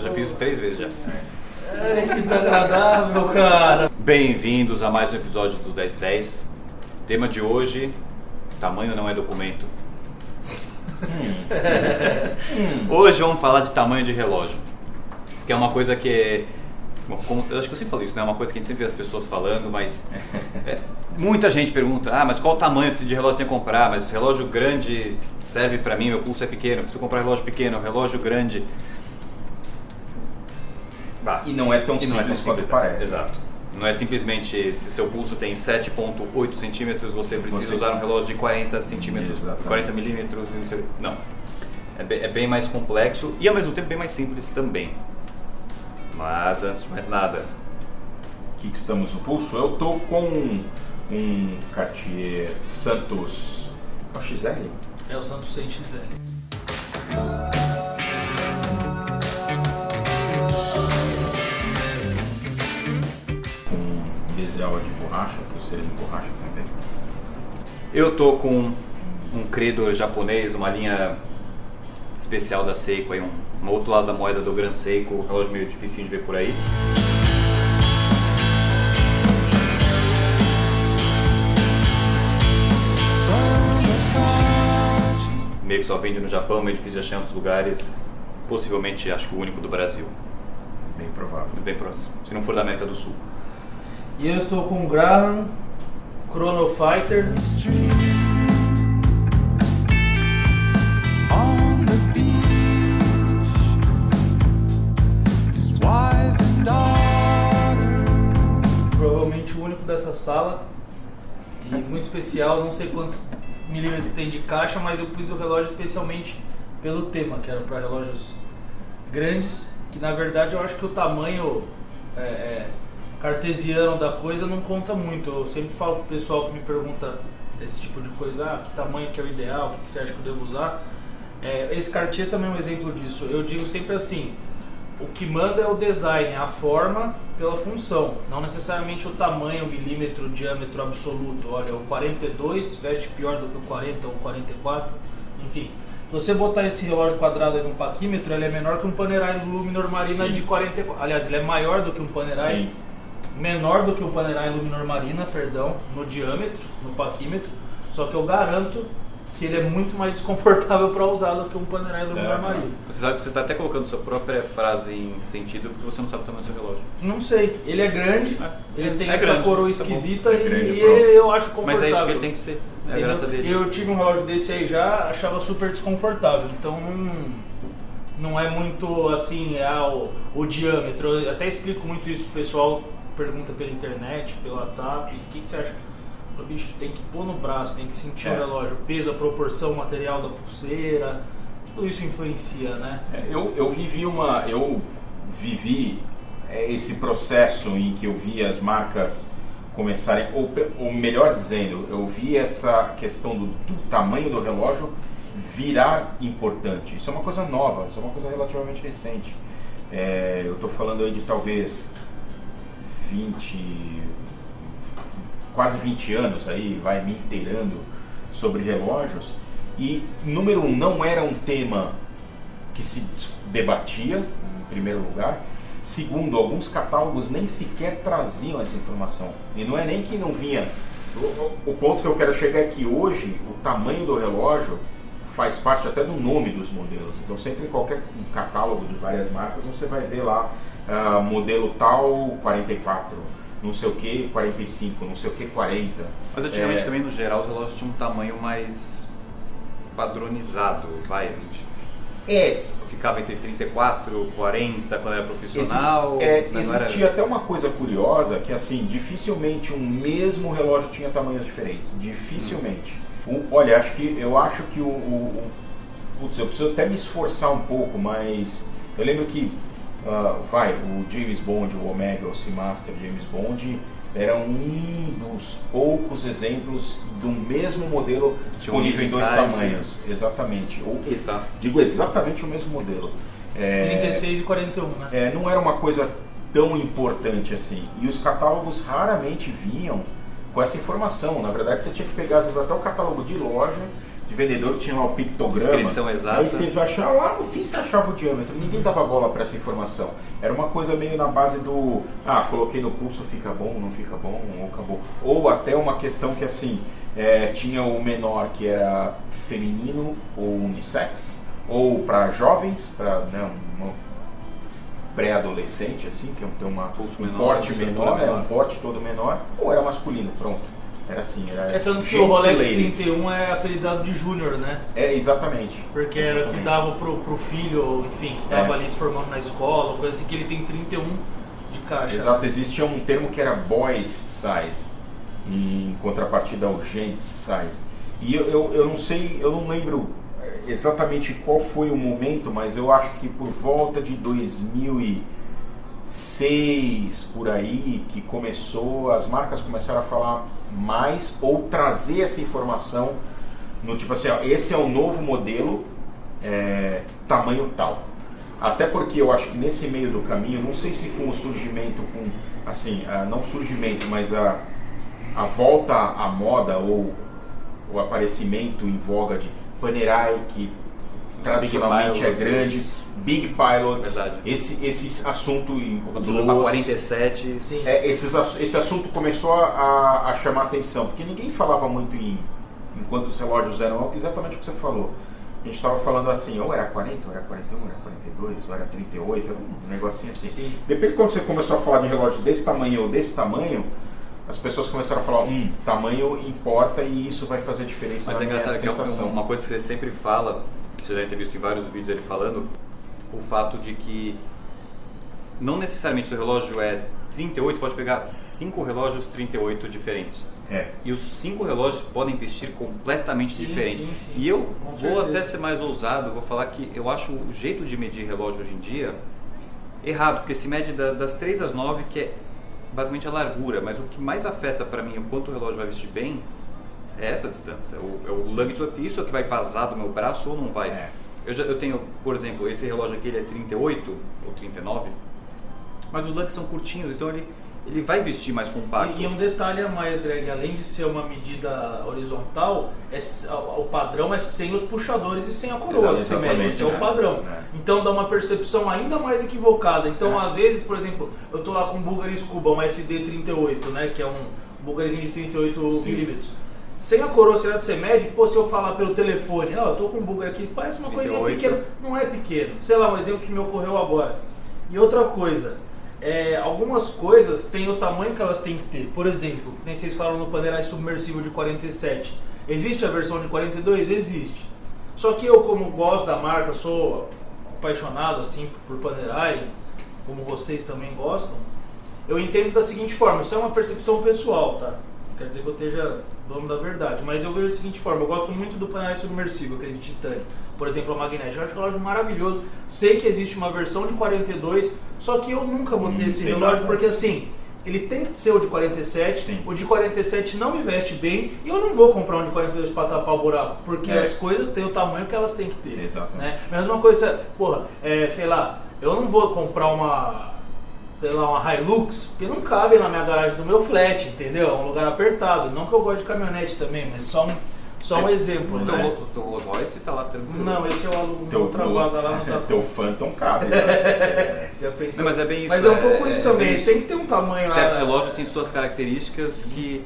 Já fiz isso 3 vezes já. Ai, que desagradável, cara. Bem-vindos a mais um episódio do 1010. Tema de hoje: tamanho não é documento. Hoje vamos falar de tamanho de relógio, que é uma coisa que eu acho que eu sempre falo isso, né? É uma coisa que a gente sempre vê as pessoas falando, mas muita gente pergunta: mas qual o tamanho de relógio tem que comprar? Mas relógio grande serve pra mim, meu pulso é pequeno, preciso comprar relógio pequeno, relógio grande. E não é tão simples quanto parece. Exato. Não é simplesmente se seu pulso tem 7,8 centímetros, você precisa usar um relógio de 40 centímetros, Exatamente. 40 milímetros, não. É bem mais complexo e ao mesmo tempo bem mais simples também. Mas antes de mais nada, O que estamos no pulso? Eu tô com um Cartier Santos. É o XL? É o Santos 100 XL. Com bezel de borracha, pulseira de borracha também. eu tô com um Credo japonês, uma linha especial da Seiko, aí um outro lado da moeda do Gran Seiko, um relógio meio difícil de ver por aí. Meio que só vende no Japão, meio difícil de achar em outros lugares, possivelmente acho que o único do Brasil, Bem provável. bem próximo, se não for da América do Sul. E eu estou com o Graham Chrono Fighter. On the beach, his wife and daughter. Provavelmente o único dessa sala. E muito especial, não sei quantos milímetros tem de caixa, mas eu pus o relógio especialmente pelo tema, que era para relógios grandes, que na verdade eu acho que o tamanho cartesiano da coisa não conta muito. Eu sempre falo pro pessoal que me pergunta esse tipo de coisa: que tamanho que é o ideal, o que você acha que eu devo usar? Esse Cartier também é um exemplo disso. Eu digo sempre assim: o que manda é o design, a forma pela função, não necessariamente o tamanho, o milímetro, o diâmetro absoluto. Olha, o 42 veste pior do que o 40 ou o 44, enfim. Se você botar esse relógio quadrado aí num paquímetro, ele é menor que um Panerai Luminor Marina de 44. Aliás, ele é maior do que um Panerai, Sim. menor do que um Panerai Luminor Marina, perdão, no diâmetro, no paquímetro. Só que eu garanto que ele é muito mais desconfortável para usar do que um Panerai Luminor Marina. Você sabe que você está até colocando sua própria frase em sentido porque você não sabe o tamanho do seu relógio. Não sei, ele é grande, ele tem essa grande, coroa tá esquisita bom. É grande, e pronto. eu acho confortável. Mas é isso que ele tem que ser, é a Entendeu? graça dele. Eu tive um relógio desse aí já, achava super desconfortável, então não é muito assim o diâmetro. Eu até explico muito isso pro pessoal, pergunta pela internet, pelo WhatsApp: o que você acha? O bicho tem que pôr no braço, tem que sentir o relógio, o peso, a proporção, o material da pulseira, tudo isso influencia, né? Eu vivi esse processo em que eu vi as marcas começarem, ou melhor dizendo, eu vi essa questão do tamanho do relógio virar importante. Isso é uma coisa nova, isso é uma coisa relativamente recente. Eu estou falando aí de talvez quase 20 anos aí, vai me inteirando sobre relógios. E número 1, não era um tema que se debatia, em primeiro lugar. Segundo, alguns catálogos nem sequer traziam essa informação. E não é nem que não vinha. O ponto que eu quero chegar é que hoje o tamanho do relógio faz parte até do nome dos modelos. Então você entra em qualquer catálogo de várias marcas, você vai ver lá modelo tal 44, não sei o que 45, não sei o que 40. Mas antigamente também, no geral, os relógios tinham um tamanho mais padronizado, ficava entre 34 e 40 quando era profissional. Existia até uma coisa curiosa, que assim, dificilmente um mesmo relógio tinha tamanhos diferentes, dificilmente. Olha, eu acho que eu preciso até me esforçar um pouco, mas eu lembro que o James Bond, o Omega, o Seamaster James Bond, era um dos poucos exemplos do mesmo modelo disponível em 2 tamanhos. Exatamente. Digo exatamente o mesmo modelo. 36 e 41, né? Não era uma coisa tão importante assim. E os catálogos raramente vinham com essa informação. Na verdade, você tinha que pegar às vezes até o catálogo de loja de vendedor que tinha lá o pictograma. Descrição exata. Aí você vai achar lá no fim, você achava o diâmetro. Ninguém dava bola para essa informação. Era uma coisa meio na base do coloquei no pulso, fica bom, não fica bom, ou acabou. Ou até uma questão que assim, tinha o menor que era feminino ou unissex, ou para jovens, para uma pré-adolescente, assim, que tem Pulso um menor, porte estrutura menor, um porte todo menor, ou era masculino, pronto. Era assim, era tanto que gents o Rolex e ladies. 31 é apelidado de Júnior, né? Exatamente. Porque era o que dava pro filho, enfim, que tava ali se formando na escola, coisa assim, que ele tem 31 de caixa. Exato, existia um termo que era boys size, em contrapartida ao gents size. E eu não sei, eu não lembro exatamente qual foi o momento, mas eu acho que por volta de 2006, por aí, que as marcas começaram a falar mais ou trazer essa informação no tipo assim, esse é o novo modelo, tamanho tal. Até porque eu acho que nesse meio do caminho, não sei se com o surgimento, não surgimento, mas a volta à moda ou o aparecimento em voga de Panerai, que tradicionalmente é grande, Big Pilots, esse assunto para 47. Sim. Esse assunto começou a chamar atenção, porque ninguém falava muito enquanto os relógios eram exatamente o que você falou. A gente estava falando assim, ou era 40, ou era 41, ou era 42, ou era 38, era um negocinho assim. Sim. Depois, quando você começou a falar de relógio desse tamanho ou desse tamanho, as pessoas começaram a falar, tamanho importa e isso vai fazer diferença. Mas é engraçado que é uma coisa que você sempre fala, você já deve ter visto em vários vídeos ele falando, o fato de que não necessariamente o seu relógio é 38, você pode pegar 5 relógios 38 diferentes. E os 5 relógios podem vestir completamente diferente. Sim. E eu Com vou certeza. até ser mais ousado, vou falar que eu acho o jeito de medir relógio hoje em dia errado, porque se mede das 3 às 9, que é basicamente a largura, mas o que mais afeta para mim o quanto o relógio vai vestir bem é essa distância. É o luggage, isso é que vai vazar do meu braço ou não vai. Eu tenho, por exemplo, esse relógio aqui, ele é 38 ou 39, mas os lugs são curtinhos, então ele vai vestir mais compacto. E um detalhe a mais, Greg, além de ser uma medida horizontal, o padrão é sem os puxadores e sem a coroa que você mede, esse é o padrão. Então dá uma percepção ainda mais equivocada. Então às vezes, por exemplo, eu tô lá com um Bulgari Scuba, um SD38, né, que é um Bulgarizinho de 38 milímetros. Sem a coroa, se você mede, se eu falar pelo telefone, eu tô com um Bulgari aqui, parece uma coisinha pequena, não é pequeno. Sei lá, um exemplo que me ocorreu agora. E outra coisa, algumas coisas têm o tamanho que elas têm que ter. Por exemplo, nem vocês falam no Panerai submersível de 47. Existe a versão de 42? Existe. Só que eu, como gosto da marca, sou apaixonado assim por Panerai, como vocês também gostam, eu entendo da seguinte forma, isso é uma percepção pessoal, tá? Não quer dizer que eu esteja dono da verdade, mas eu vejo da seguinte forma, eu gosto muito do Panerai submersível, aquele de titânio. Por exemplo, a magnética, eu acho o relógio maravilhoso. Sei que existe uma versão de 42, só que eu nunca vou ter esse relógio, porque assim, ele tem que ser o de 47, Sim. O de 47 não me veste bem, e eu não vou comprar um de 42 para tapar o buraco, porque as coisas têm o tamanho que elas têm que ter. Exatamente. Né? Mesma coisa, sei lá, eu não vou comprar uma Hilux, porque não cabe na minha garagem do meu flat, entendeu? É um lugar apertado. Não que eu goste de caminhonete também, mas só um exemplo, né? O Rolls Royce tá lá tranquilo. Não, esse é o outra vaga lá no Japão. Teu Phantom cabe, né? Já pensei. Não, mas é bem isso. Mas é um pouco isso também, isso. tem que ter um tamanho lá. Certos relógios têm suas características que...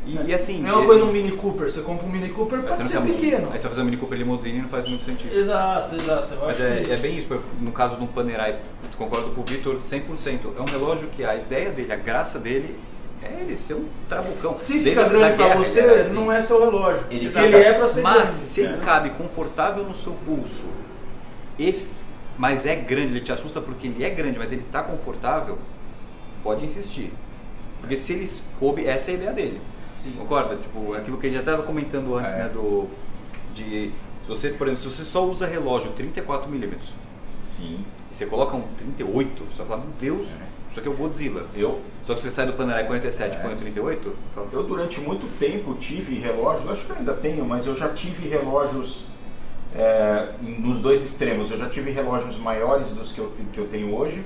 E assim... Não é uma coisa um Mini Cooper, você compra um Mini Cooper pode ser pequeno. Aí você vai fazer um Mini Cooper limousine e não faz muito sentido. Exato. Eu Mas acho é bem isso, no caso do Panerai, concordo com o Vitor 100%. É um relógio que a ideia dele, a graça dele é ele ser um trabucão. Se fica grande pra você, não é seu relógio. Ele é pra ser grande. Mas se ele cabe confortável no seu pulso, mas é grande, ele te assusta porque ele é grande, mas ele tá confortável, pode insistir. Porque se ele coube, essa é a ideia dele. Sim. Concorda? Tipo, aquilo que a gente já estava comentando antes, né? Se você, por exemplo, se você só usa relógio 34mm, Sim. e você coloca um 38, você vai falar, meu Deus, isso aqui é o Godzilla. Só que você sai do Panerai 47 e põe o 38, fala, eu durante muito tempo tive relógios, acho que eu ainda tenho, mas eu já tive relógios nos dois extremos. Eu já tive relógios maiores dos que eu tenho hoje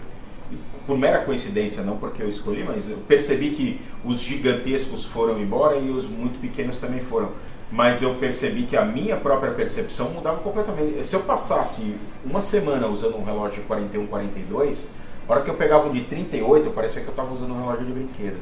por mera coincidência, não porque eu escolhi, mas eu percebi que os gigantescos foram embora e os muito pequenos também foram. Mas eu percebi que a minha própria percepção mudava completamente. Se eu passasse uma semana usando um relógio de 41, 42, a hora que eu pegava um de 38, parecia que eu estava usando um relógio de brinquedo.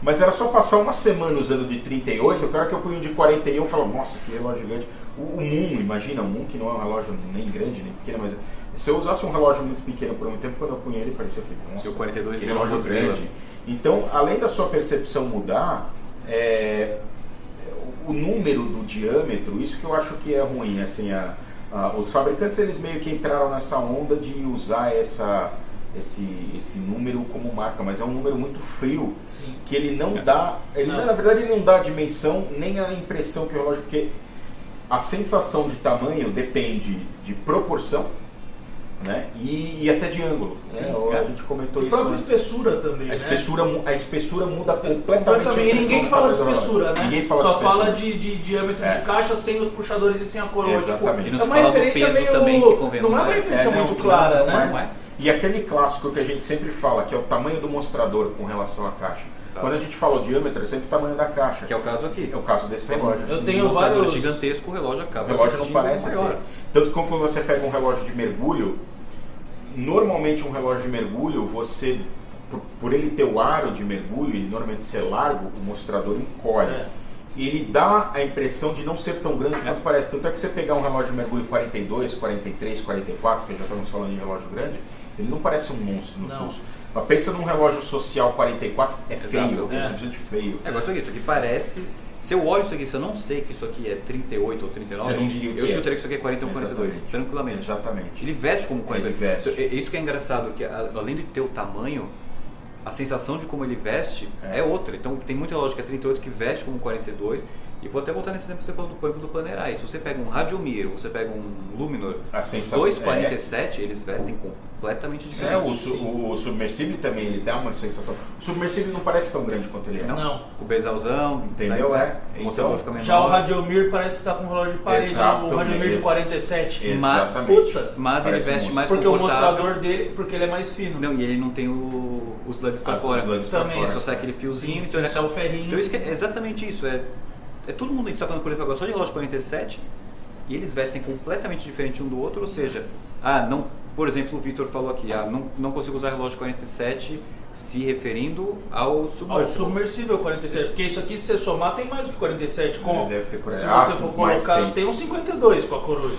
Mas era só passar uma semana usando de 38, que a hora que eu punho um de 41, eu falava, nossa, que relógio gigante. O Moon, imagina, o Moon que não é um relógio nem grande, nem pequeno, mas se eu usasse um relógio muito pequeno por muito tempo, quando eu punha ele, parecia que, nossa, o 42 que relógio grande. Então, além da sua percepção mudar, o número do diâmetro, isso que eu acho que é ruim, assim, os fabricantes eles meio que entraram nessa onda de usar esse número como marca, mas é um número muito frio. Sim. Que ele não dá, na verdade ele não dá a dimensão nem a impressão que o relógio, porque a sensação de tamanho depende de proporção, né, e até de ângulo. Sim, né? A gente comentou isso. A própria antes. espessura também. A espessura muda completamente. E ninguém fala de espessura, né? Ninguém fala Só de espessura. fala de diâmetro de caixa sem os puxadores e sem a coroa. Exatamente. Tipo, é uma referência meio. Também, que não é uma referência muito clara, né? Não é. E aquele clássico que a gente sempre fala, que é o tamanho do mostrador com relação à caixa. Quando a gente fala o diâmetro, é sempre o tamanho da caixa. Que é o caso aqui. É o caso desse relógio. Eu tenho mostrador vários gigantesco, o relógio acaba. O relógio não parece maior. ter. Tanto que quando você pega um relógio de mergulho, normalmente um relógio de mergulho, você, por ele ter o aro de mergulho, e normalmente ser largo, o mostrador encolhe. E ele dá a impressão de não ser tão grande quanto parece. Tanto é que você pegar um relógio de mergulho 42, 43, 44, que já estamos falando de relógio grande, ele não parece um monstro no pulso. Mas pensa num relógio social 44, é feio, é simplesmente feio. Agora isso aqui parece... Se eu olho isso aqui, se eu não sei que isso aqui é 38 ou 39, Você não diria o que eu é. chutaria que isso aqui é 41 ou 42, Exatamente. tranquilamente. Exatamente. Ele veste como 42. Ele veste. Então, isso que é engraçado, que além de ter o tamanho, a sensação de como ele veste é outra. Então tem muita relógio que é 38 que veste como 42. E vou até voltar nesse exemplo que você falou do Panerai. Se você pega um Radiomir, você pega um Luminor, os dois 47, eles vestem completamente diferente. O Submersible também, ele dá uma sensação. O Submersible não parece tão grande quanto ele é. Não. O bezalzão, entendeu? O mostrador fica menor. Já o Radiomir parece estar com um relógio de parede, Exato, o Radiomir de 47. Mas ele veste mais porque o confortável. mostrador dele, porque ele é mais fino. Não, e ele não tem os lugs pra fora. Também. Ele só sai aquele fiozinho. Sim, então ele só o ferrinho. Então isso que é exatamente isso. É todo mundo, a gente está falando, por exemplo, agora só de relógio 47 e eles vestem completamente diferente um do outro, ou seja, por exemplo, o Vitor falou aqui, não consigo usar relógio 47 se referindo ao submersível 47, porque isso aqui, se você somar, tem mais do que 47. Deve ter por aí. Se você for colocar, tem uns 52 com a coroa.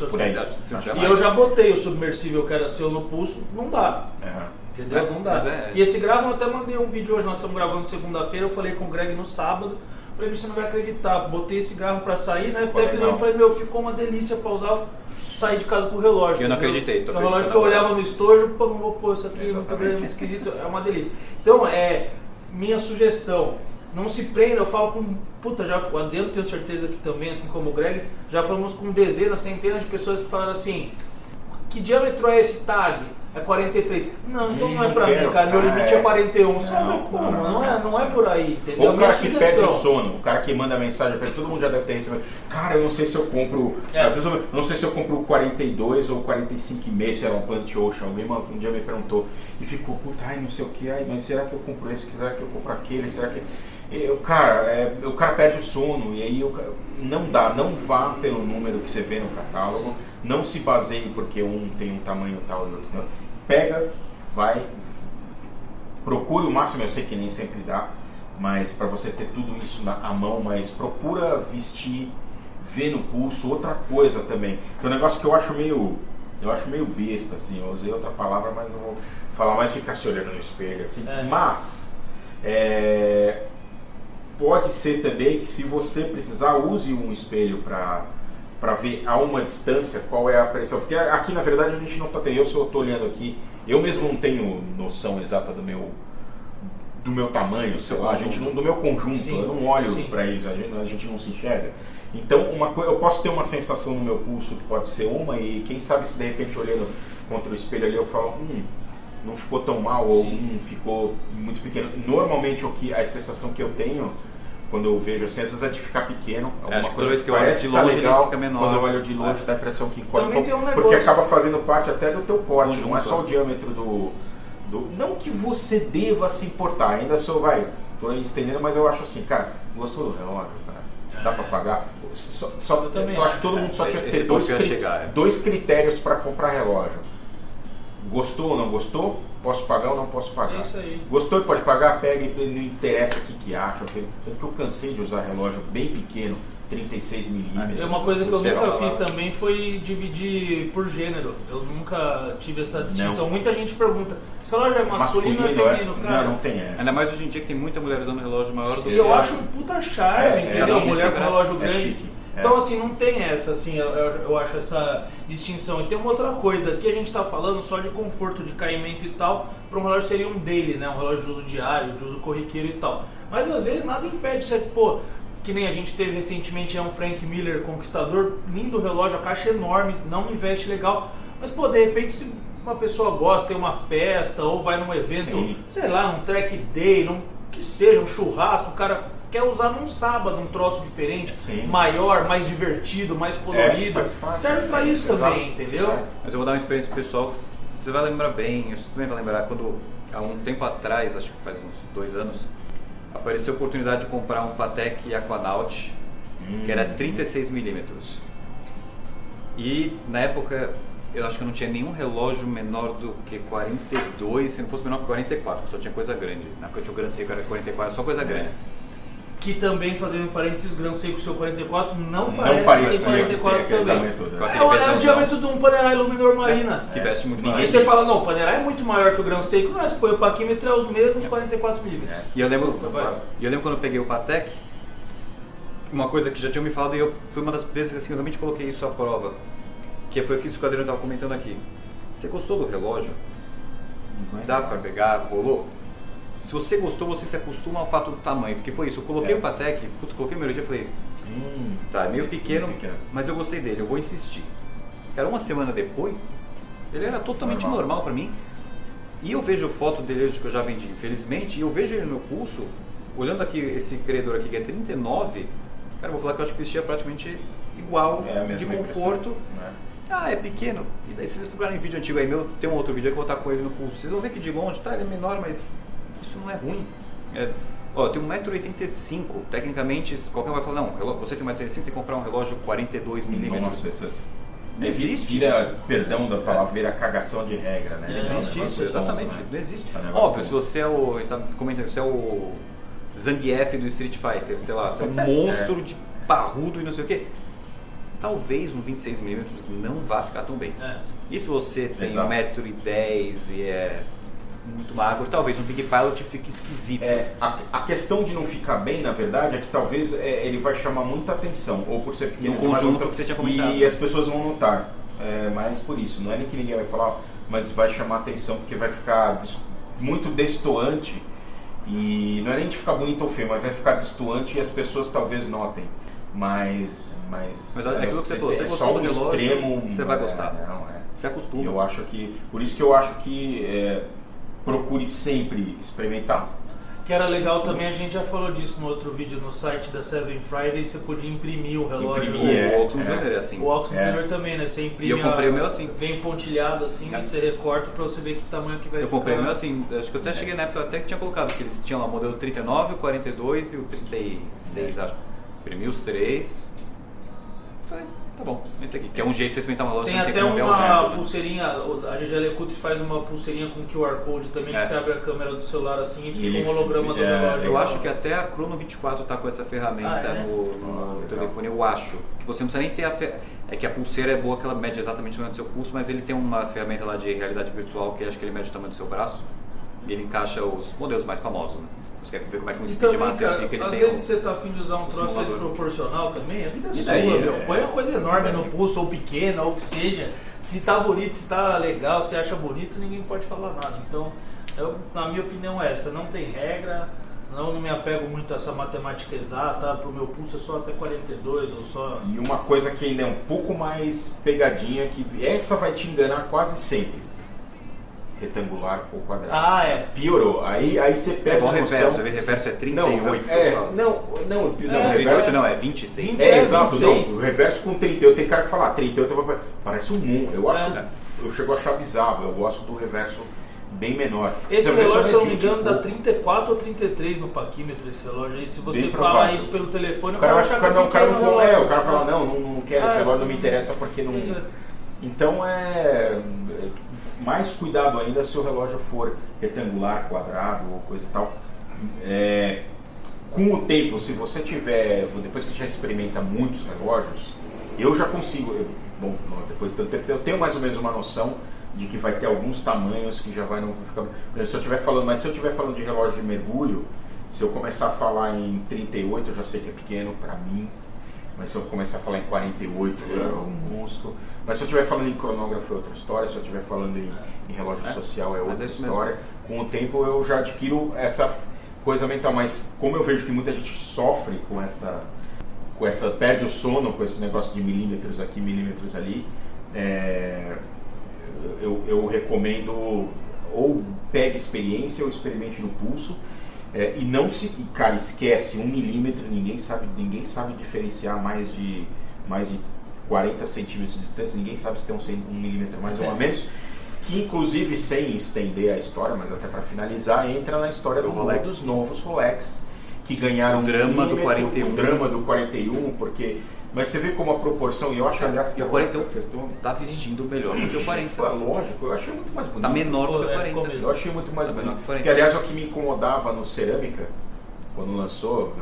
E eu já botei o submersível que era seu no pulso, não dá. Entendeu? Não dá. E esse gravo, eu até mandei um vídeo hoje, nós estamos gravando segunda-feira, eu falei com o Greg no sábado. Falei, você não vai acreditar, botei esse garro pra sair, né? Até final eu falei, ficou uma delícia pra usar, sair de casa com o relógio. Eu não acreditei. O relógio que eu olhava no estojo, não vou pôr isso aqui, muito esquisito, é uma delícia. Então, minha sugestão, não se prenda, eu falo com, já o Adeno, tenho certeza que também, assim como o Greg, já falamos com dezenas, centenas de pessoas que falaram assim, que diâmetro é esse tag? É 43. Não, então não é pra mim, cara. Meu limite é 41. Não é por aí, entendeu? Ou o cara que perde o sono, o cara que manda mensagem pra ele, todo mundo já deve ter recebido. Cara, eu não sei se eu compro. Às vezes eu não sei se eu compro o 42 ou 45,5, sei lá, um Plant Ocean. Alguém um dia me perguntou e ficou, não sei o que, mas será que eu compro esse? Será que eu compro aquele? Será que. O cara perde o sono e aí não dá, não vá pelo número que você vê no catálogo, não se baseie porque um tem um tamanho tal e outro não. Pega, vai, procure o máximo, eu sei que nem sempre dá, mas para você ter tudo isso à mão, mas procura vestir, ver no pulso, outra coisa também, que é um negócio que eu acho meio besta, assim, eu usei outra palavra, mas não vou falar mais, ficar se olhando no espelho, assim, mas pode ser também que se você precisar, use um espelho para ver a uma distância qual é a pressão, porque aqui na verdade a gente não está tendo, eu estou olhando aqui, eu mesmo não tenho noção exata do meu tamanho, sei lá, do meu conjunto, eu não olho para isso, a gente não se enxerga. Então eu posso ter uma sensação no meu pulso que pode ser uma, e quem sabe se de repente olhando contra o espelho ali eu falo, não ficou tão mal, ou ficou muito pequeno. Normalmente a sensação que eu tenho quando eu vejo assim, às vezes é de ficar pequeno. Acho que toda vez que eu olho de longe legal, ele fica menor. Quando eu olho de longe dá a impressão que encolhe um pouco, tem um porque acaba fazendo parte até do teu porte, Conjunto. não é só o diâmetro Não que você deva se importar, ainda só tô aí estendendo, mas eu acho assim, cara, gostou do relógio, cara? Dá pra pagar? Eu acho que todo mundo só tinha que ter dois critérios para comprar relógio. Gostou ou não gostou? Posso pagar ou não posso pagar? É isso aí. Gostou e pode pagar? Pega e não interessa o que acha. Porque eu cansei de usar relógio bem pequeno, 36mm. Uma coisa que eu Pulseira nunca ovalada. fiz também foi dividir por gênero. Eu nunca tive essa distinção. Não. Muita gente pergunta, esse relógio é masculino ou é feminino? Cara, Não tem essa. Ainda mais hoje em dia que tem muita mulher usando relógio maior do que E eu acho um puta charme, entendeu? chique, Mulher com relógio é grande. chique. Então assim, não tem essa, assim, eu acho essa distinção. E tem uma outra coisa, aqui a gente tá falando só de conforto, de caimento e tal, para um relógio seria um daily, né? Um relógio de uso diário, de uso corriqueiro e tal. Mas às vezes nada impede você, pô, que nem a gente teve recentemente, é um Frank Miller Conquistador, lindo relógio, a caixa é enorme, não me investe legal. Mas pô, de repente se uma pessoa gosta, tem uma festa, ou vai num evento, Sim. sei lá, um track day, que seja, um churrasco, o cara quer usar num sábado um troço diferente, Sim. maior, mais divertido, mais colorido. faz parte. Serve pra isso Exato. também, entendeu? Mas eu vou dar uma experiência pessoal que você vai lembrar bem, você também vai lembrar, quando há um tempo atrás, acho que faz uns 2 anos, apareceu a oportunidade de comprar um Patek Aquanaut, que era 36mm. E na época, eu acho que eu não tinha nenhum relógio menor do que 42, se não fosse menor que 44, só tinha coisa grande. Na época eu tinha o Gran Seiko, era 44, só coisa grande. Que também, fazendo um parênteses, Gran Seiko seu 44 não Não parece parecia que tem 44 aquele também. tamanho todo, né? É o diâmetro de um Panerai Luminor Marina. Que veste muito Aí mais. você fala, não, o Panerai é muito maior que o Gran Seiko, mas põe o paquímetro é os mesmos 44mm. E eu lembro, Desculpa, vai. quando eu peguei o Patek, uma coisa que já tinham me falado e foi uma das vezes assim, eu realmente coloquei isso à prova, que foi aquilo que o Adriano estava comentando aqui. Você gostou do relógio? Dá para pegar? Rolou? Se você gostou, você se acostuma ao fato do tamanho, porque foi isso. Eu coloquei o Patek, coloquei o meu dia e falei, tá, é meio pequeno, mas eu gostei dele, eu vou insistir. Cara, uma semana depois, ele era totalmente normal para mim. E eu vejo foto dele hoje que eu já vendi, infelizmente, e eu vejo ele no pulso, olhando aqui esse credor aqui que é 39, cara, eu vou falar que eu acho que vestia praticamente igual, É a mesma de conforto. impressão, né? Ah, é pequeno. E daí se vocês procurarem vídeo antigo aí meu, tem um outro vídeo aí que eu vou estar com ele no pulso. Vocês vão ver que de longe, tá, ele é menor, mas isso não é ruim. Ó, tem 1,85m. Tecnicamente, qualquer um vai falar, não, você tem 1,85m, tem que comprar um relógio 42mm. Nossa, essas... Não existe vira, isso. perdão da palavra, vira cagação de regra, né? Não existe É um isso, negócio exatamente. bom, né? Não existe. É um negócio Óbvio, bom. se você é o. Tá comentando, se é o Zangief do Street Fighter, sei lá, se é um monstro de parrudo e não sei o quê, talvez um 26mm não vá ficar tão bem. É. E se você tem Exato. 1,10m e é muito magro, talvez um Big Pilot fique esquisito. A questão de não ficar bem, na verdade, é que talvez ele vai chamar muita atenção, ou por ser pequeno, No demais, conjunto ou que você tinha comentado. e as pessoas vão notar. Mas por isso, não é nem que ninguém vai falar, mas vai chamar atenção porque vai ficar muito destoante. E não é nem de ficar bonito ou feio, mas vai ficar destoante e as pessoas talvez notem. Mas é aquilo que você falou, você é gostou só do um relógio, extremo. você vai gostar. Não. Se acostuma. Eu acho que, por isso que eu acho que procure sempre experimentar. Que era legal também, a gente já falou disso no outro vídeo no site da Seven Friday, você podia imprimir o relógio. Imprimir, O Oxford Junior é assim. O Oxford É. Junior também, né? Você imprime. E eu comprei o meu assim. Vem pontilhado assim, É. e você recorta pra você ver que tamanho que vai Eu ficar. comprei o meu assim, acho que eu até cheguei na época, até que tinha colocado, que eles tinham lá o modelo 39, o 42 e o 36, acho. Imprimi os 3. Falei, tá bom, esse aqui. Que é um jeito de você experimentar uma loja, Tem você não até tem que mover o uma verbo, né? pulseirinha, a GG Lecut faz uma pulseirinha com QR Code também, É. que você abre a câmera do celular assim e fica Ele- um holograma do é, relógio. Eu acho que até a Chrono 24 tá com essa ferramenta Ah, é? no Legal. telefone, eu acho. Que você não precisa nem ter É que a pulseira é boa, que ela mede exatamente o tamanho do seu pulso, mas ele tem uma ferramenta lá de realidade virtual que acho que ele mede o tamanho do seu braço e ele encaixa os modelos mais famosos, né? Você quer ver como é que um E Speedmaster também, cara, fica, ele às tem vezes você tá afim de usar um troço simulador. desproporcional também, a vida é E sua, daí, meu. Põe uma coisa enorme no pulso, ou pequena, ou o que seja. Se tá bonito, se tá legal, se acha bonito, ninguém pode falar nada. Então, na minha opinião é essa, não tem regra, não me apego muito a essa matemática exata, pro meu pulso é só até 42, ou só... E uma coisa que ainda é um pouco mais pegadinha, que essa vai te enganar quase sempre. Retangular ou quadrado. Ah, é. Piorou. Aí você É pega igual a noção... reverso, reverso é 38. Não, 38 não, é 26. 27. exato, 26. não. O reverso com 38, tem cara que fala 38, parece um 1. Eu É. chego a achar bizarro, eu gosto do reverso bem menor. Esse Você vê relógio, se eu não me também engano, dá 20 e pouco. 34 ou 33 no paquímetro esse relógio. E se você Bem fala provável. isso pelo telefone, O cara vai acha ficar, que não, o cara pequeno não, relógio. o cara fala, não quero esse relógio, não me interessa porque não... Pois é. Então mais cuidado ainda se o relógio for retangular, quadrado ou coisa e tal. Com o tempo, se você tiver, depois que já experimenta muitos relógios, eu já consigo, depois de tanto tempo, eu tenho mais ou menos uma noção de que vai ter alguns tamanhos que já vai não ficar. Se eu estiver falando de relógio de mergulho, se eu começar a falar em 38, eu já sei que é pequeno para mim. Mas se eu começar a falar em 48, é um monstro. Mas se eu estiver falando em cronógrafo é outra história, se eu estiver falando em relógio social é outra história. Com o tempo eu já adquiro essa coisa mental, mas como eu vejo que muita gente sofre com essa perde o sono com esse negócio de milímetros aqui, milímetros ali, eu recomendo ou pegue experiência ou experimente no pulso. E não cara, esquece, 1 milímetro, ninguém sabe diferenciar mais de 40 centímetros de distância, ninguém sabe se tem 1 milímetro mais ou menos, que inclusive, sem estender a história, mas até para finalizar, entra na história dos novos Rolex, que ganharam o drama do 41. O drama do 41, porque... Mas você vê como a proporção, e eu acho, aliás, que o 41 acertou. tá vestindo melhor do que o 40. Lógico, eu achei muito mais bonito. Tá menor do que o 40. Eu achei muito mais bonito. menor que o 40. Porque, aliás, o que me incomodava no Cerâmica, quando lançou,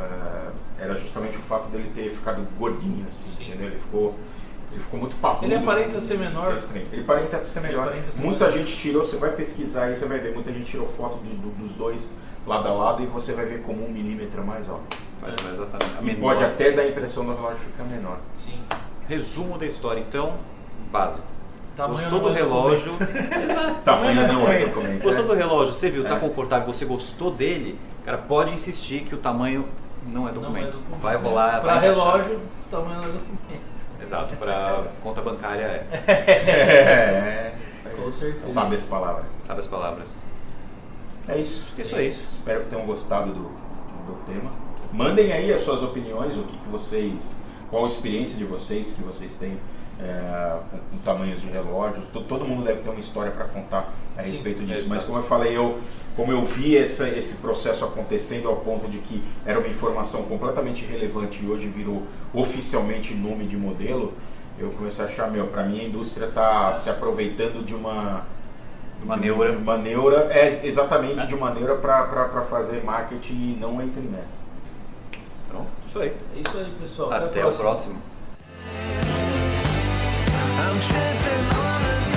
era justamente o fato dele ter ficado gordinho, assim, entendeu? Ele ficou muito parrudo. Ele aparenta ser menor. Ele aparenta ser melhor. Muita gente tirou, você vai pesquisar aí, você vai ver, muita gente tirou foto dos dois lado a lado e você vai ver como 1 milímetro a mais, ó. Exatamente. E pode até dar a impressão do relógio ficar menor. Sim. Resumo da história, então, básico. Tamanho Gostou não do é relógio? documento. Tamanho não é documento. Gostou do relógio? Você viu? Tá É. confortável? Você gostou dele? Cara, pode insistir que o tamanho não é documento. documento. Vai rolar. Para vai encaixar. relógio, tamanho não é documento. Exato. Para conta bancária Com certeza. Sabe as palavras. sabe as palavras. É isso. Acho que é isso aí. Espero que tenham gostado do tema. Mandem aí as suas opiniões, qual a experiência de vocês que vocês têm com tamanhos de relógios. Todo mundo deve ter uma história para contar a respeito disso. Exato. Mas como eu falei, como eu vi esse processo acontecendo ao ponto de que era uma informação completamente relevante e hoje virou oficialmente nome de modelo, eu comecei a achar, para mim a indústria está se aproveitando de uma neura. de uma neura, exatamente de uma neura para fazer marketing e não entre nessa. Então, isso aí. É isso aí, pessoal. Até o próximo. I'm tripping on a